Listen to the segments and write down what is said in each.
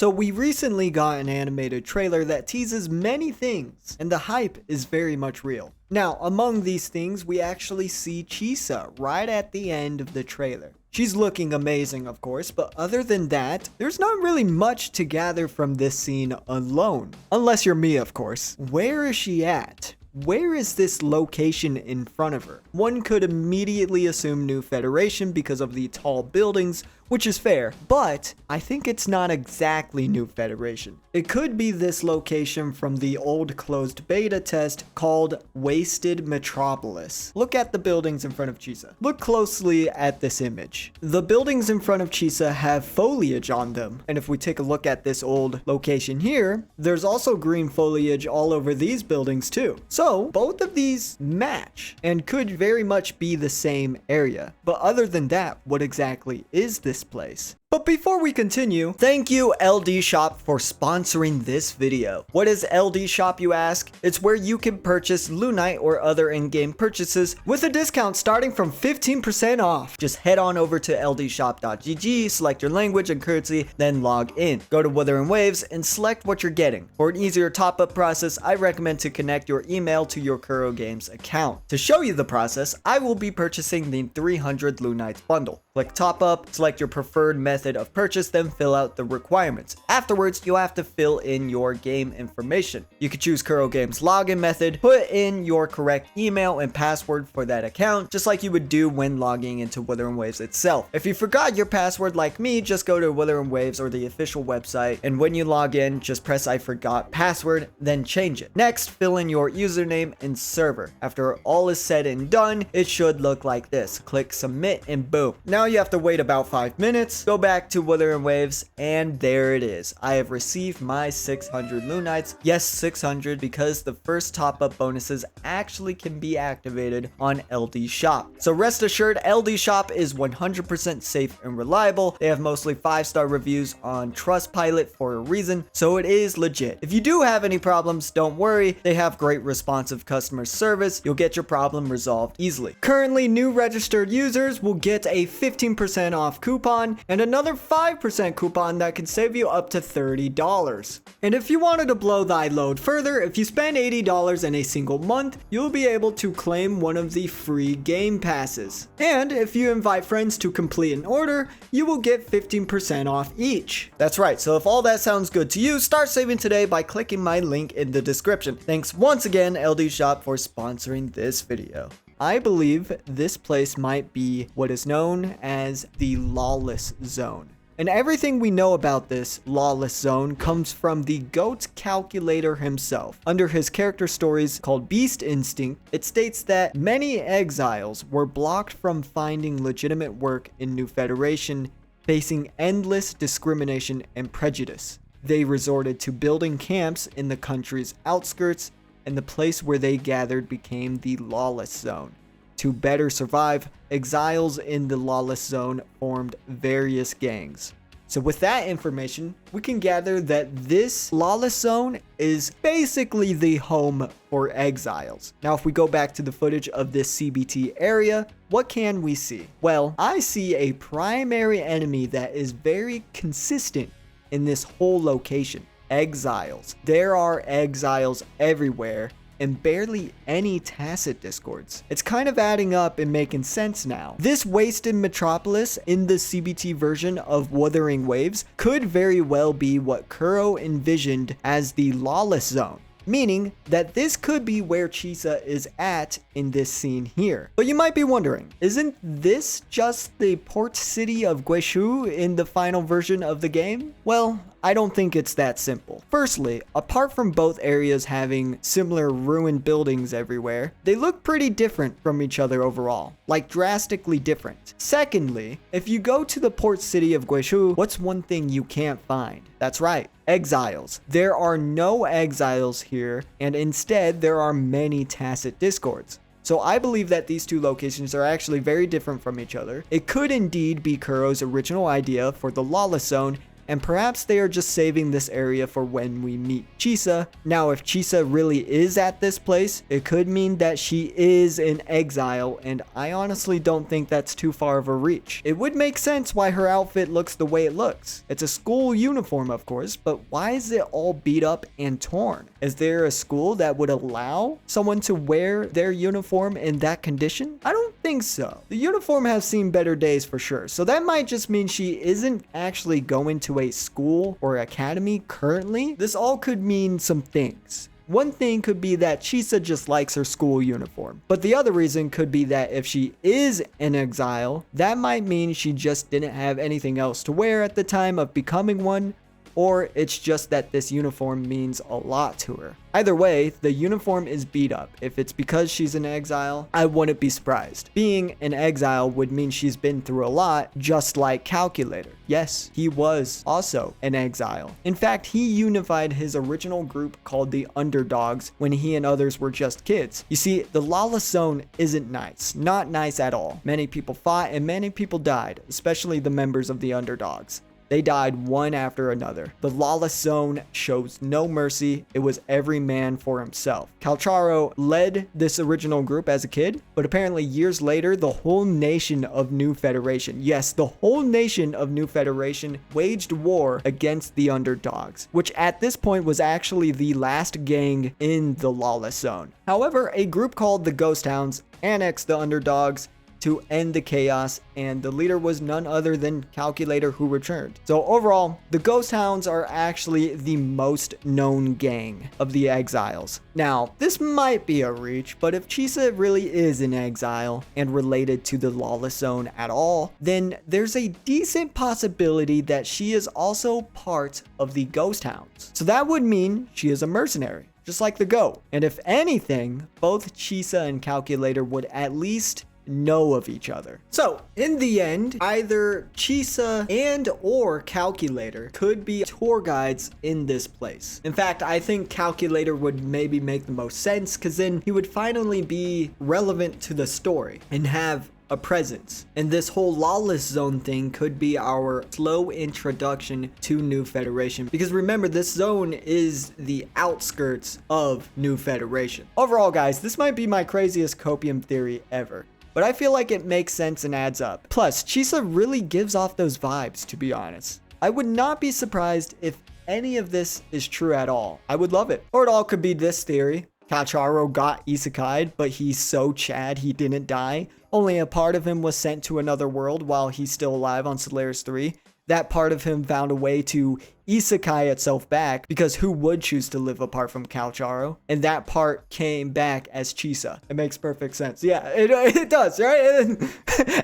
So we recently got an animated trailer that teases many things, and the hype is very much real. Now, among these things, we actually see Chisa right at the end of the trailer. She's looking amazing, of course, but other than that, there's not really much to gather from this scene alone. Unless you're me, of course. Where is she at? Where is this location in front of her? One could immediately assume New Federation because of the tall buildings, which is fair, but I think it's not exactly New Federation. It could be this location from the old closed beta test called Wasted Metropolis. Look at the buildings in front of Chisa. Look closely at this image. The buildings in front of Chisa have foliage on them, and if we take a look at this old location here, there's also green foliage all over these buildings too. So both of these match and could very much be the same area. But other than that, what exactly is this place? But before we continue, thank you LD Shop for sponsoring this video. What is LD Shop, you ask? It's where you can purchase Lunite or other in-game purchases with a discount starting from 15% off. Just head on over to ldshop.gg, select your language and currency, then log in. Go to Wuthering Waves and select what you're getting. For an easier top-up process, I recommend to connect your email to your Kuro Games account. To show you the process, I will be purchasing the 300 Lunite bundle. Click top up, select your preferred method of purchase, then fill out the requirements. Afterwards, you'll have to fill in your game information. You can choose Kuro Games login method, put in your correct email and password for that account, just like you would do when logging into Wuthering Waves itself. If you forgot your password like me, just go to Wuthering Waves or the official website, and when you log in, just press I forgot password, then change it. Next, fill in your username and server. After all is said and done, it should look like this. Click submit and boom. Now you have to wait about 5 minutes, go back to Wuthering Waves, and there it is. I have received my 600 Lunites. Yes, 600, because the first top-up bonuses actually can be activated on LD Shop. So rest assured, LD Shop is 100% safe and reliable. They have mostly 5-star reviews on Trustpilot for a reason, so it is legit. If you do have any problems, don't worry. They have great responsive customer service. You'll get your problem resolved easily. Currently, new registered users will get a 15% off coupon and another 5% coupon that can save you up to $30. And if you wanted to blow thy load further, if you spend $80 in a single month, you'll be able to claim one of the free game passes. And if you invite friends to complete an order, you will get 15% off each. That's right, so if all that sounds good to you, start saving today by clicking my link in the description. Thanks once again, LD Shop, for sponsoring this video. I believe this place might be what is known as the Lawless Zone. And everything we know about this Lawless Zone comes from the GOAT calculator himself. Under his character stories called Beast Instinct, it states that many exiles were blocked from finding legitimate work in New Federation, facing endless discrimination and prejudice. They resorted to building camps in the country's outskirts, and the place where they gathered became the Lawless Zone. To better survive, exiles in the Lawless Zone formed various gangs. So with that information, we can gather that this Lawless Zone is basically the home for exiles. Now, if we go back to the footage of this CBT area, what can we see? Well, I see a primary enemy that is very consistent in this whole location. Exiles. There are exiles everywhere and barely any tacit discords. It's kind of adding up and making sense now. This Wasted Metropolis in the CBT version of Wuthering Waves could very well be what Kuro envisioned as the Lawless Zone, meaning that this could be where Chisa is at in this scene here. But you might be wondering, isn't this just the port city of Guishu in the final version of the game? Well, I don't think it's that simple. Firstly, apart from both areas having similar ruined buildings everywhere, they look pretty different from each other overall, like drastically different. Secondly, if you go to the port city of Guishu, what's one thing you can't find? That's right, exiles. There are no exiles here, and instead there are many tacit discords. So I believe that these two locations are actually very different from each other. It could indeed be Kuro's original idea for the Lawless Zone, and perhaps they are just saving this area for when we meet Chisa. Now, if Chisa really is at this place, it could mean that she is in exile, and I honestly don't think that's too far of a reach. It would make sense why her outfit looks the way it looks. It's a school uniform, of course, but why is it all beat up and torn? Is there a school that would allow someone to wear their uniform in that condition? I don't think so. The uniform has seen better days for sure, so that might just mean she isn't actually going to a school or academy currently. This all could mean some things. One thing could be that Chisa just likes her school uniform, but the other reason could be that if she is in exile, that might mean she just didn't have anything else to wear at the time of becoming one, or it's just that this uniform means a lot to her. Either way, the uniform is beat up. If it's because she's in exile, I wouldn't be surprised. Being in exile would mean she's been through a lot, just like Calculator. Yes, he was also in exile. In fact, he unified his original group called the Underdogs when he and others were just kids. You see, the Lawless Zone isn't nice. Not nice at all. Many people fought and many people died, especially the members of the Underdogs. They died one after another. The Lawless Zone shows no mercy. It was every man for himself. Calcharo led this original group as a kid, but apparently years later, the whole nation of New Federation, yes, the whole nation of New Federation waged war against the Underdogs, which at this point was actually the last gang in the Lawless Zone. However, a group called the Ghost Hounds annexed the Underdogs to end the chaos, and the leader was none other than Calculator, who returned. So overall, the Ghost Hounds are actually the most known gang of the Exiles. Now, this might be a reach, but if Chisa really is in exile and related to the Lawless Zone at all, then there's a decent possibility that she is also part of the Ghost Hounds. So that would mean she is a mercenary, just like the GOAT. And if anything, both Chisa and Calculator would at least know of each other. So in the end, either Chisa and or Calculator could be tour guides in this place. In fact, I think Calculator would maybe make the most sense, because then he would finally be relevant to the story and have a presence. And this whole Lawless Zone thing could be our slow introduction to New Federation, because remember, this zone is the outskirts of New Federation. Overall, guys, this might be my craziest copium theory ever, but I feel like it makes sense and adds up. Plus, Chisa really gives off those vibes, to be honest. I would not be surprised if any of this is true at all. I would love it. Or it all could be this theory. Calcharo got isekai'd, but he's so Chad he didn't die. Only a part of him was sent to another world while he's still alive on Solaris 3. That part of him found a way to isekai itself back, because who would choose to live apart from Calcharo? And that part came back as Chisa. It makes perfect sense. Yeah, it does, right?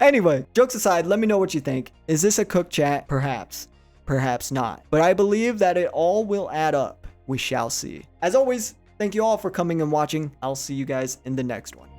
Anyway, jokes aside, let me know what you think. Is this a cook chat? Perhaps. Perhaps not. But I believe that it all will add up. We shall see. As always, thank you all for coming and watching. I'll see you guys in the next one.